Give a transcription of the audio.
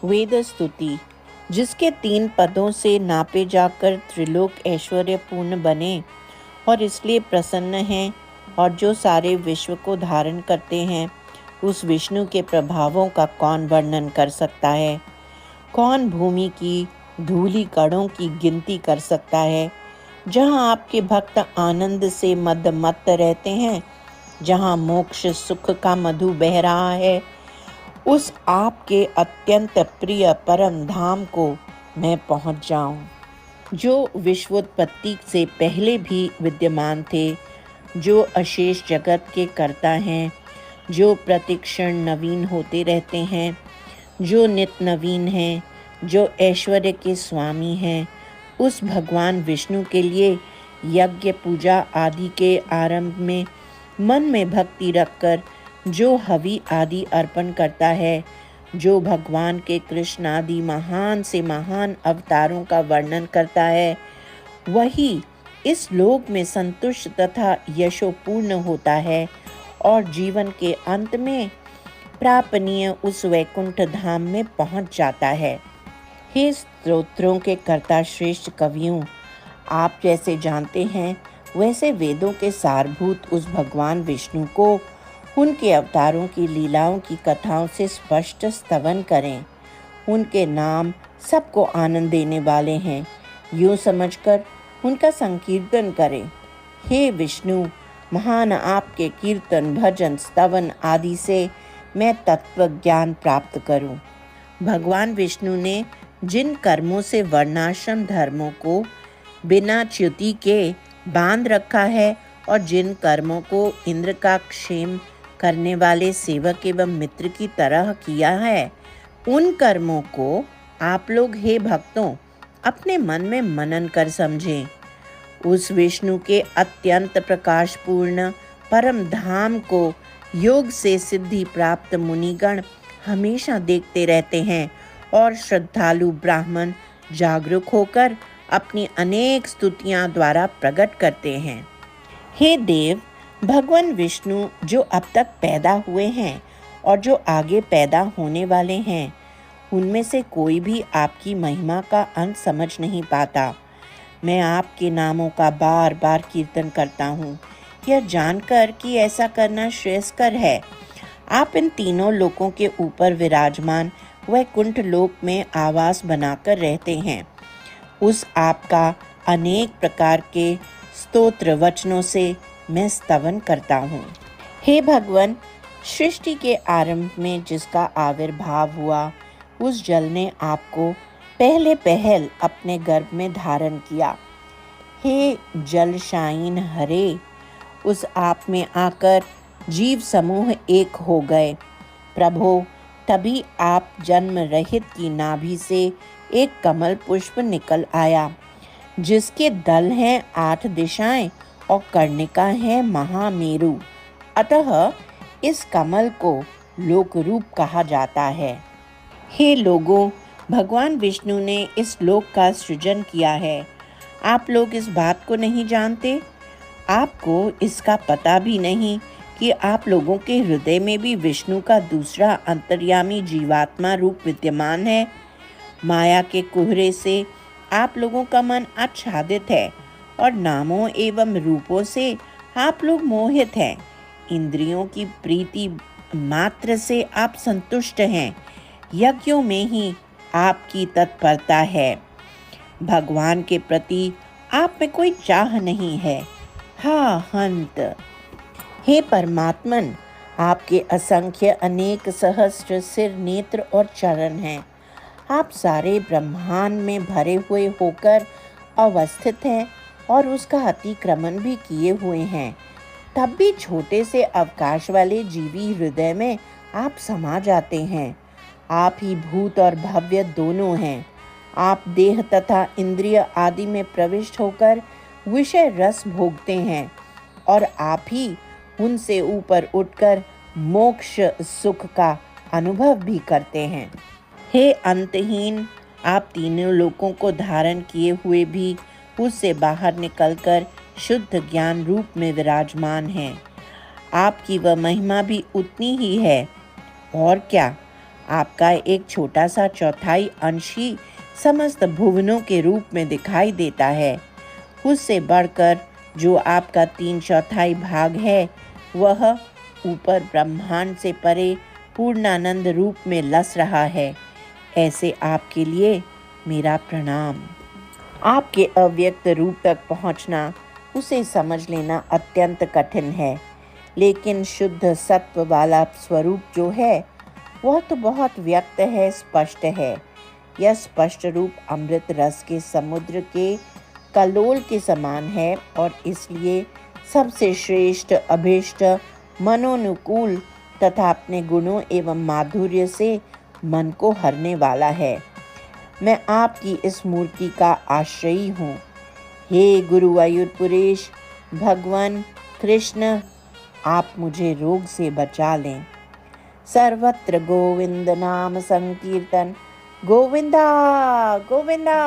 वेद स्तुति, जिसके 3 पदों से नापे जाकर त्रिलोक ऐश्वर्यपूर्ण बने और इसलिए प्रसन्न हैं, और जो सारे विश्व को धारण करते हैं, उस विष्णु के प्रभावों का कौन वर्णन कर सकता है। कौन भूमि की धूलि कणों की गिनती कर सकता है। जहाँ आपके भक्त आनंद से मदमत्त रहते हैं, जहाँ मोक्ष सुख का मधु बह रहा है, उस आपके अत्यंत प्रिय परम धाम को मैं पहुँच जाऊं, जो विश्वोत्पत्ति से पहले भी विद्यमान थे, जो अशेष जगत के कर्ता हैं, जो प्रतिक्षण नवीन होते रहते हैं, जो नित्य नवीन हैं, जो ऐश्वर्य के स्वामी हैं। उस भगवान विष्णु के लिए यज्ञ पूजा आदि के आरंभ में मन में भक्ति रखकर जो हवि आदि अर्पण करता है, जो भगवान के कृष्ण आदि महान से महान अवतारों का वर्णन करता है, वही इस लोक में संतुष्ट तथा यशोपूर्ण होता है और जीवन के अंत में प्रापणीय उस वैकुंठ धाम में पहुंच जाता है। हे स्तोत्रों के कर्ता श्रेष्ठ कवियों, आप जैसे जानते हैं वैसे वेदों के सारभूत उस भगवान विष्णु को उनके अवतारों की लीलाओं की कथाओं से स्पष्ट स्तवन करें। उनके नाम सबको आनंद देने वाले हैं, यूँ समझकर उनका संकीर्तन करें। हे विष्णु, महान आपके कीर्तन भजन स्तवन आदि से मैं तत्व ज्ञान प्राप्त करूं। भगवान विष्णु ने जिन कर्मों से वर्णाश्रम धर्मों को बिना च्युति के बांध रखा है और जिन कर्मों को इंद्र का क्षेम करने वाले सेवक एवं मित्र की तरह किया है, उन कर्मों को आप लोग हे भक्तों अपने मन में मनन कर समझें। उस विष्णु के अत्यंत प्रकाशपूर्ण परम धाम को योग से सिद्धि प्राप्त मुनिगण हमेशा देखते रहते हैं और श्रद्धालु ब्राह्मण जागरूक होकर अपनी अनेक स्तुतियां द्वारा प्रकट करते हैं। हे देव, भगवान विष्णु जो अब तक पैदा हुए हैं और जो आगे पैदा होने वाले हैं, उनमें से कोई भी आपकी महिमा का अंत समझ नहीं पाता। मैं आपके नामों का बार बार कीर्तन करता हूँ, यह जानकर कि ऐसा करना श्रेयस्कर है। आप इन तीनों लोकों के ऊपर विराजमान वैकुंठ लोक में आवास बनाकर रहते हैं। उस आपका अनेक प्रकार के स्तोत्र वचनों से मैं स्तवन करता हूँ। हे भगवान, सृष्टि के आरंभ में जिसका आविर्भाव हुआ, उस जल ने आपको पहले पहल अपने गर्भ में धारण किया। हे जल शायीन हरे, उस आप में आकर जीव समूह एक हो गए। प्रभो, तभी आप जन्म रहित की नाभि से एक कमल पुष्प निकल आया, जिसके दल हैं 8 दिशाएं और कर्णिका है महामेरु। अतः इस कमल को लोक रूप कहा जाता है। हे लोगों, भगवान विष्णु ने इस लोक का सृजन किया है। आप लोग इस बात को नहीं जानते। आपको इसका पता भी नहीं कि आप लोगों के हृदय में भी विष्णु का दूसरा अंतर्यामी जीवात्मा रूप विद्यमान है। माया के कुहरे से आप लोगों का मन आच्छादित है और नामों एवं रूपों से आप लोग मोहित हैं। इंद्रियों की प्रीति मात्र से आप संतुष्ट हैं। यज्ञों में ही आपकी तत्परता है। भगवान के प्रति आप में कोई चाह नहीं है। हा हंत, हे परमात्मन, आपके असंख्य अनेक सहस्त्र सिर नेत्र और चरण हैं। आप सारे ब्रह्मांड में भरे हुए होकर अवस्थित हैं और उसका अतिक्रमण भी किए हुए हैं। तब भी छोटे से अवकाश वाले जीवी हृदय में आप समा जाते हैं। आप ही भूत और भव्य दोनों हैं। आप देह तथा इंद्रिय आदि में प्रविष्ट होकर विषय रस भोगते हैं और आप ही उनसे ऊपर उठकर मोक्ष सुख का अनुभव भी करते हैं। हे अंतहीन, आप तीनों लोकों को धारण किए हुए भी उससे बाहर निकलकर शुद्ध ज्ञान रूप में विराजमान हैं। आपकी वह महिमा भी उतनी ही है। और क्या, आपका एक छोटा सा चौथाई अंश ही समस्त भुवनों के रूप में दिखाई देता है। उससे बढ़कर जो आपका 3/4 भाग है वह ऊपर ब्रह्मांड से परे पूर्णानंद रूप में लस रहा है। ऐसे आपके लिए मेरा प्रणाम। आपके अव्यक्त रूप तक पहुंचना, उसे समझ लेना अत्यंत कठिन है, लेकिन शुद्ध सत्व वाला स्वरूप जो है वह तो बहुत व्यक्त है, स्पष्ट है। यह स्पष्ट रूप अमृत रस के समुद्र के कलोल के समान है और इसलिए सबसे श्रेष्ठ, अभीष्ट, मनोनुकूल तथा अपने गुणों एवं माधुर्य से मन को हरने वाला है। मैं आपकी इस मूर्ति का आश्रयी हूँ। हे गुरुवायूरपुरेश, भगवान कृष्ण, आप मुझे रोग से बचा लें। सर्वत्र गोविंद नाम संकीर्तन, गोविंदा गोविंदा।